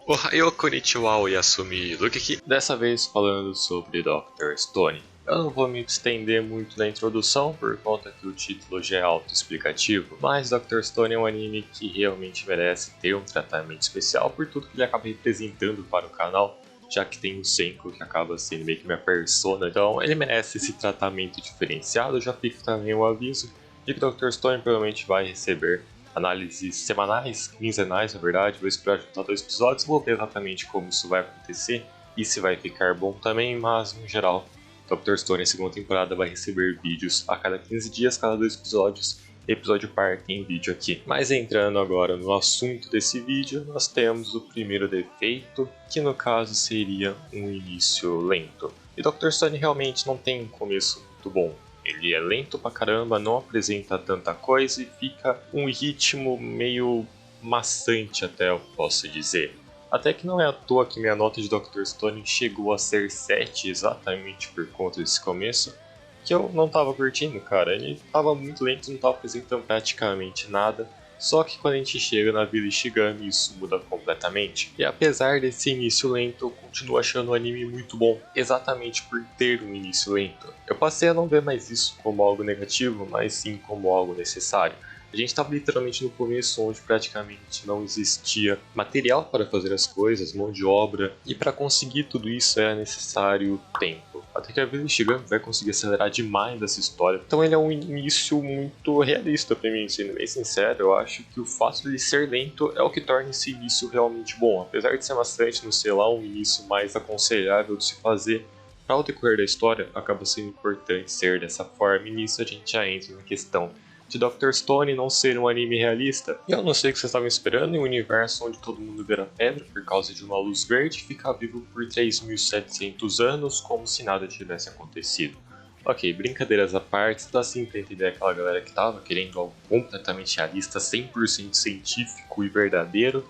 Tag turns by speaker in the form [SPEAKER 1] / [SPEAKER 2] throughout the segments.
[SPEAKER 1] Ohayou konnichiwa Yasumi Luke aqui, dessa vez falando sobre Dr. Stone. Eu não vou me estender muito na introdução por conta que o título já é autoexplicativo, mas Dr. Stone é um anime que realmente merece ter um tratamento especial por tudo que ele acaba representando para o canal, já que tem o Senko que acaba sendo meio que minha persona, então ele merece esse tratamento diferenciado. Já fica também o aviso de que Dr. Stone provavelmente vai receber análises semanais, quinzenais na verdade. Vou esperar juntar 2 episódios, vou ver exatamente como isso vai acontecer e se vai ficar bom também, mas no geral Dr. Stone a segunda temporada vai receber vídeos a cada 15 dias, cada 2 episódios, episódio par tem vídeo aqui. Mas entrando agora no assunto desse vídeo, nós temos o primeiro defeito, que no caso seria um início lento. E Dr. Stone realmente não tem um começo muito bom. Ele é lento pra caramba, não apresenta tanta coisa e fica um ritmo meio maçante, até eu posso dizer. Até que não é à toa que minha nota de Dr. Stone chegou a ser 7 exatamente por conta desse começo, que eu não tava curtindo, cara. Ele tava muito lento, não tava apresentando praticamente nada. Só que quando a gente chega na Vila Ishigami, isso muda completamente. E apesar desse início lento, eu continuo achando o anime muito bom, exatamente por ter um início lento. Eu passei a não ver mais isso como algo negativo, mas sim como algo necessário. A gente estava literalmente no começo, onde praticamente não existia material para fazer as coisas, mão de obra, e para conseguir tudo isso era necessário tempo. Até que a Vila Ishigami vai conseguir acelerar demais essa história. Então ele é um início muito realista para mim, sendo bem sincero. Eu acho que o fato de ele ser lento é o que torna esse início realmente bom. Apesar de ser bastante, não sei lá, um início mais aconselhável de se fazer, para o decorrer da história acaba sendo importante ser dessa forma, e nisso a gente já entra na questão de Dr. Stone não ser um anime realista. E eu não sei o que vocês estavam esperando em um universo onde todo mundo vira pedra por causa de uma luz verde e fica vivo por 3.700 anos como se nada tivesse acontecido. Ok, brincadeiras à parte, dá sim pra entender aquela galera que tava querendo algo completamente realista, 100% científico e verdadeiro,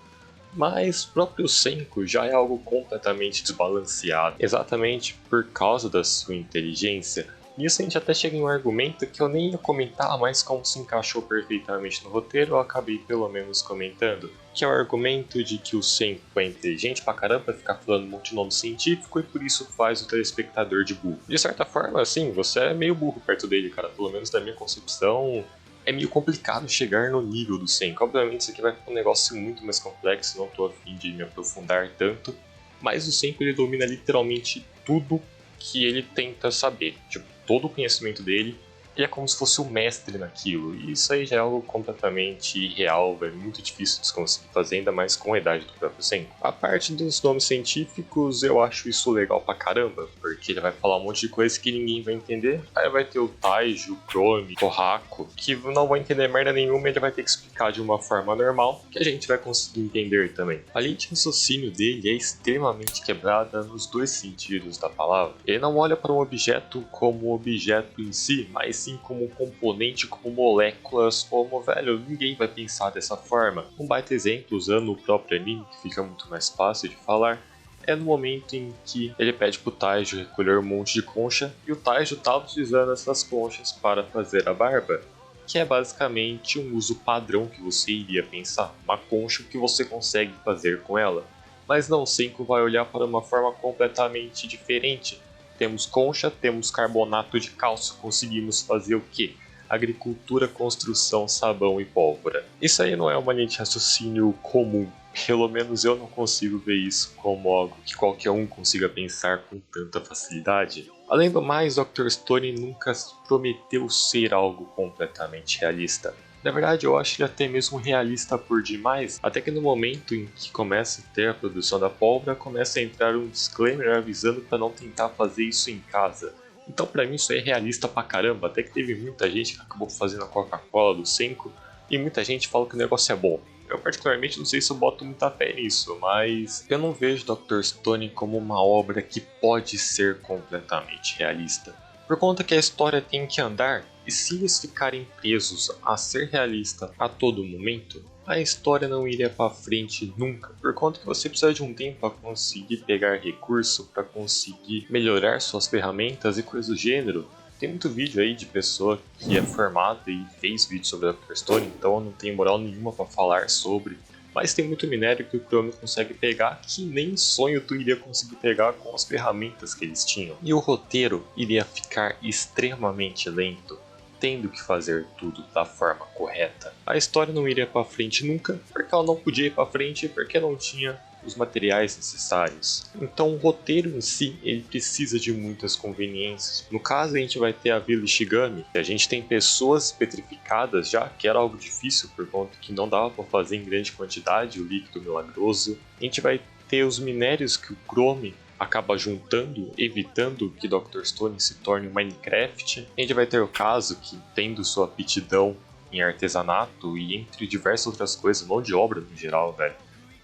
[SPEAKER 1] mas o próprio Senko já é algo completamente desbalanceado, exatamente por causa da sua inteligência. Nisso a gente até chega em um argumento que eu nem ia comentar, mas como se encaixou perfeitamente no roteiro, eu acabei pelo menos comentando, que é o argumento de que o Senko é inteligente pra caramba, ficar falando um monte de nome científico e por isso faz o telespectador de burro. De certa forma, assim, você é meio burro perto dele, cara, pelo menos da minha concepção. É meio complicado chegar no nível do Senko. Obviamente isso aqui vai ficar um negócio muito mais complexo, não tô a fim de me aprofundar tanto, mas o Senko ele domina literalmente tudo que ele tenta saber. Tipo, todo o conhecimento dele, ele é como se fosse o mestre naquilo. E isso aí já é algo completamente irreal, é muito difícil de conseguir fazer, ainda mais com a idade do próprio Senko. A parte dos nomes científicos, eu acho isso legal pra caramba, porque ele vai falar um monte de coisa que ninguém vai entender. Aí vai ter o Taiji, o Chrome, o Torraco, que não vai entender merda nenhuma, ele vai ter que explicar de uma forma normal, que a gente vai conseguir entender também. A linha de raciocínio dele é extremamente quebrada nos dois sentidos da palavra. Ele não olha para um objeto como um objeto em si, mas sim como um componente, como moléculas, como, velho, ninguém vai pensar dessa forma. Um baita exemplo, usando o próprio anime, que fica muito mais fácil de falar, é no momento em que ele pede pro Taiji recolher um monte de concha, e o Taiji estava utilizando essas conchas para fazer a barba, que é basicamente um uso padrão que você iria pensar, uma concha que você consegue fazer com ela. Mas não, Senko vai olhar para uma forma completamente diferente. Temos concha, temos carbonato de cálcio, conseguimos fazer o quê? Agricultura, construção, sabão e pólvora. Isso aí não é uma linha de raciocínio comum. Pelo menos eu não consigo ver isso como algo que qualquer um consiga pensar com tanta facilidade. Além do mais, Dr. Stone nunca prometeu ser algo completamente realista. Na verdade, eu acho ele até mesmo realista por demais, até que no momento em que começa a ter a produção da pólvora, começa a entrar um disclaimer avisando para não tentar fazer isso em casa. Então pra mim isso aí é realista pra caramba, até que teve muita gente que acabou fazendo a Coca-Cola do Senko, e muita gente fala que o negócio é bom. Eu particularmente não sei se eu boto muita fé nisso, mas eu não vejo Dr. Stone como uma obra que pode ser completamente realista. Por conta que a história tem que andar, e se eles ficarem presos a ser realista a todo momento, a história não iria para frente nunca, por conta que você precisa de um tempo para conseguir pegar recurso, para conseguir melhorar suas ferramentas e coisas do gênero. Tem muito vídeo aí de pessoa que é formada e fez vídeo sobre a Dr. Stone, então eu não tenho moral nenhuma para falar sobre, mas tem muito minério que o Chrome consegue pegar que nem sonho tu iria conseguir pegar com as ferramentas que eles tinham. E o roteiro iria ficar extremamente lento, tendo que fazer tudo da forma correta. A história não iria para frente nunca, porque ela não podia ir para frente porque não tinha os materiais necessários. Então o roteiro em si, ele precisa de muitas conveniências. No caso, a gente vai ter a Vila Ishigami, que a gente tem pessoas petrificadas já, que era algo difícil por conta que não dava para fazer em grande quantidade o líquido milagroso. A gente vai ter os minérios que o Chrome acaba juntando, evitando que Dr. Stone se torne um Minecraft. A gente vai ter o caso que, tendo sua aptidão em artesanato e entre diversas outras coisas, mão de obra no geral, velho.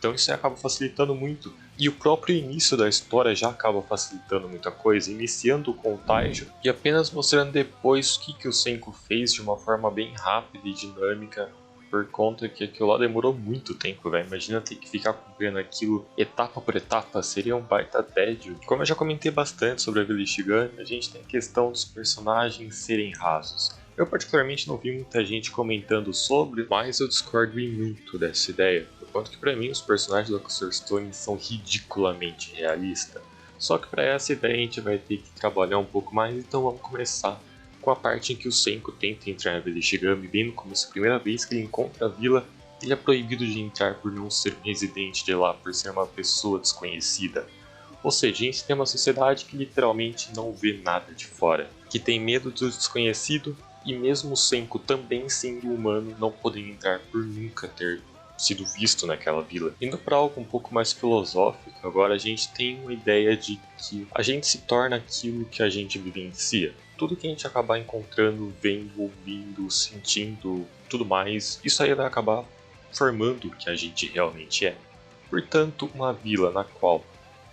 [SPEAKER 1] Então isso acaba facilitando muito. E o próprio início da história já acaba facilitando muita coisa, iniciando com o Taijo e apenas mostrando depois o que o Senku fez de uma forma bem rápida e dinâmica, por conta que aquilo lá demorou muito tempo, velho. Imagina ter que ficar cumprindo aquilo etapa por etapa, seria um baita tédio. Como eu já comentei bastante sobre a Vila Ishigami, a gente tem a questão dos personagens serem rasos. Eu particularmente não vi muita gente comentando sobre, mas eu discordo em muito dessa ideia, por conta que para mim os personagens do Dr. Stone são ridiculamente realistas. Só que para essa ideia a gente vai ter que trabalhar um pouco mais, então vamos começar com a parte em que o Senku tenta entrar na Vila Ishigami, bem no começo, a primeira vez que ele encontra a vila, ele é proibido de entrar por não ser um residente de lá, por ser uma pessoa desconhecida. Ou seja, a gente tem uma sociedade que literalmente não vê nada de fora, que tem medo do desconhecido, e mesmo o Senku também sendo humano, não podem entrar por nunca ter sido visto naquela vila. Indo para algo um pouco mais filosófico, agora a gente tem uma ideia de que a gente se torna aquilo que a gente vivencia. Tudo que a gente acabar encontrando, vendo, ouvindo, sentindo, tudo mais, isso aí vai acabar formando o que a gente realmente é. Portanto, uma vila na qual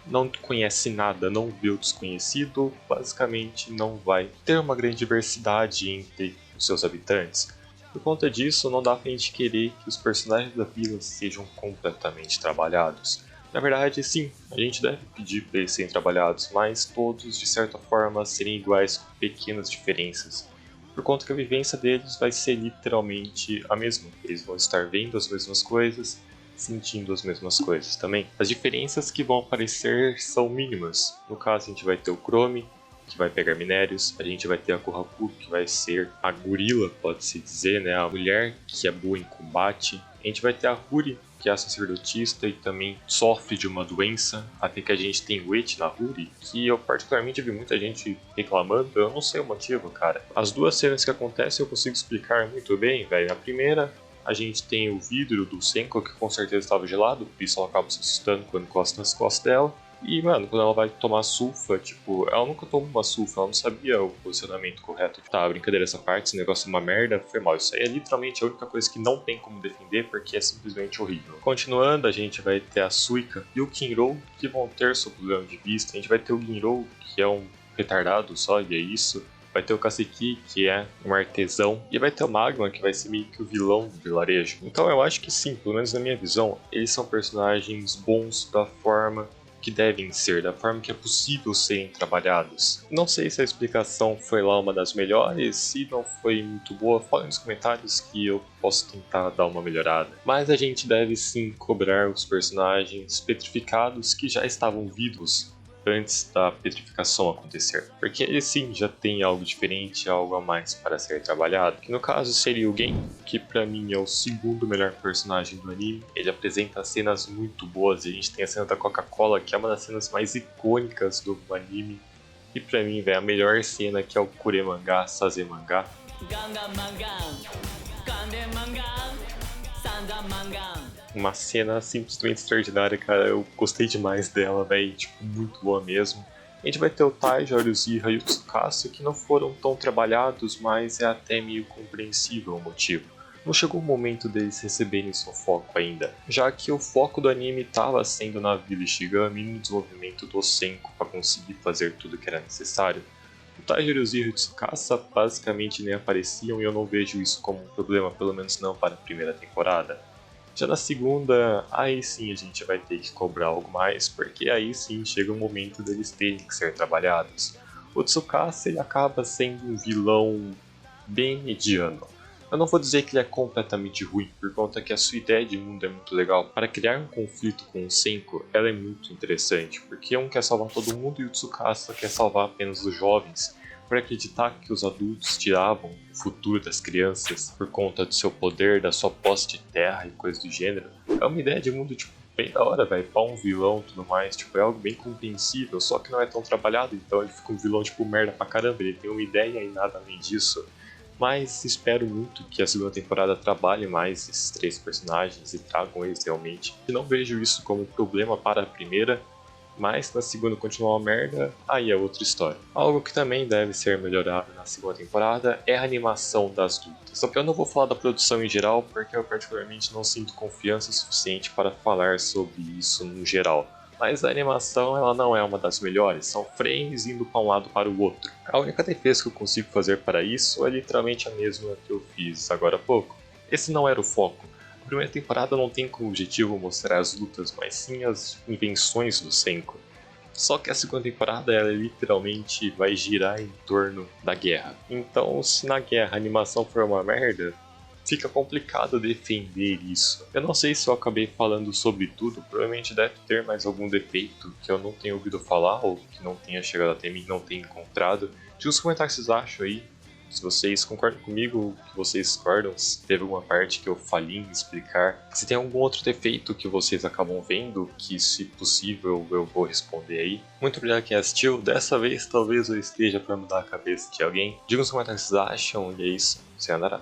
[SPEAKER 1] não conhece nada, não vê o desconhecido, basicamente não vai ter uma grande diversidade entre os seus habitantes. Por conta disso, não dá pra gente querer que os personagens da vila sejam completamente trabalhados. Na verdade, sim, a gente deve pedir para eles serem trabalhados, mas todos, de certa forma, serem iguais com pequenas diferenças. Por conta que a vivência deles vai ser literalmente a mesma. Eles vão estar vendo as mesmas coisas, sentindo as mesmas coisas também. As diferenças que vão aparecer são mínimas. No caso, a gente vai ter o Chrome, que vai pegar minérios, a gente vai ter a Kohaku, que vai ser a gorila, pode-se dizer, né? A mulher que é boa em combate. A gente vai ter a Huri, que é a sacerdotista e também sofre de uma doença, até que a gente tem o Eti na Huri, que eu particularmente vi muita gente reclamando, eu não sei o motivo, cara. As duas cenas que acontecem eu consigo explicar muito bem, velho. Na primeira, a gente tem o vidro do Senku, que com certeza estava gelado, por isso ela acaba se assustando quando encosta nas costas dela. E, mano, quando ela vai tomar sulfa, tipo, ela nunca tomou uma sulfa, ela não sabia o posicionamento correto. Tá, brincadeira essa parte, esse negócio é uma merda, foi mal. Isso aí é literalmente a única coisa que não tem como defender, porque é simplesmente horrível. Continuando, a gente vai ter a Suika e o Kinro, que vão ter seu problema de vista. A gente vai ter o Ginro, que é um retardado só, e é isso. Vai ter o Kaseki, que é um artesão, e vai ter o Magma, que vai ser meio que o vilão do vilarejo. Então eu acho que sim, pelo menos na minha visão, eles são personagens bons da forma que devem ser, da forma que é possível serem trabalhados. Não sei se a explicação foi lá uma das melhores, se não foi muito boa, falem nos comentários que eu posso tentar dar uma melhorada. Mas a gente deve sim cobrar os personagens petrificados que já estavam vivos antes da petrificação acontecer, porque ele sim já tem algo diferente, algo a mais para ser trabalhado, que no caso seria o Gen, que para mim é o segundo melhor personagem do anime. Ele apresenta cenas muito boas, e a gente tem a cena da Coca-Cola, que é uma das cenas mais icônicas do anime, e para mim, velho, a melhor cena, que é o Kuremanga Sazemanga. Uma cena simplesmente extraordinária, cara. Eu gostei demais dela, velho. Tipo, muito boa mesmo. A gente vai ter o Taijo, a Uruziha e o Tsukasa, que não foram tão trabalhados, mas é até meio compreensível o motivo. Não chegou o momento deles receberem seu foco ainda, já que o foco do anime estava sendo na Vila Ishigami e no desenvolvimento do Senku para conseguir fazer tudo que era necessário. O Taijo, Uruziha e o Tsukasa basicamente nem apareciam, e eu não vejo isso como um problema, pelo menos não para a primeira temporada. Já na segunda, aí sim a gente vai ter que cobrar algo mais, porque aí sim chega o momento deles terem que ser trabalhados. O Tsukasa ele acaba sendo um vilão bem mediano. Eu não vou dizer que ele é completamente ruim, por conta que a sua ideia de mundo é muito legal. Para criar um conflito com o Senko, ela é muito interessante, porque um quer salvar todo mundo e o Tsukasa quer salvar apenas os jovens, por acreditar que os adultos tiravam o futuro das crianças por conta do seu poder, da sua posse de terra e coisas do gênero. É uma ideia de mundo, tipo, bem da hora, velho, pra um vilão e tudo mais, tipo, é algo bem compreensível, só que não é tão trabalhado, então ele fica um vilão, tipo, merda pra caramba, ele tem uma ideia e nada além disso. Mas espero muito que a segunda temporada trabalhe mais esses três personagens e tragam eles realmente. E não vejo isso como um problema para a primeira, mas na segunda continuar uma merda, aí é outra história. Algo que também deve ser melhorado na segunda temporada é a animação das lutas. Só que eu não vou falar da produção em geral, porque eu particularmente não sinto confiança suficiente para falar sobre isso no geral. Mas a animação ela não é uma das melhores, são frames indo para um lado para o outro. A única defesa que eu consigo fazer para isso é literalmente a mesma que eu fiz agora há pouco. Esse não era o foco. A primeira temporada não tem como objetivo mostrar as lutas, mas sim as invenções do Senko. Só que a segunda temporada ela literalmente vai girar em torno da guerra. Então, se na guerra a animação for uma merda, fica complicado defender isso. Eu não sei se eu acabei falando sobre tudo, provavelmente deve ter mais algum defeito que eu não tenha ouvido falar ou que não tenha chegado até mim, não tenha encontrado. Diga nos comentários o que vocês acham aí. Se vocês concordam comigo, que vocês discordam, se teve alguma parte que eu falhei em explicar, se tem algum outro defeito que vocês acabam vendo, que se possível eu vou responder aí. Muito obrigado quem assistiu, dessa vez talvez eu esteja para mudar a cabeça de alguém. Diga nos comentários o que vocês acham e é isso, sayonara.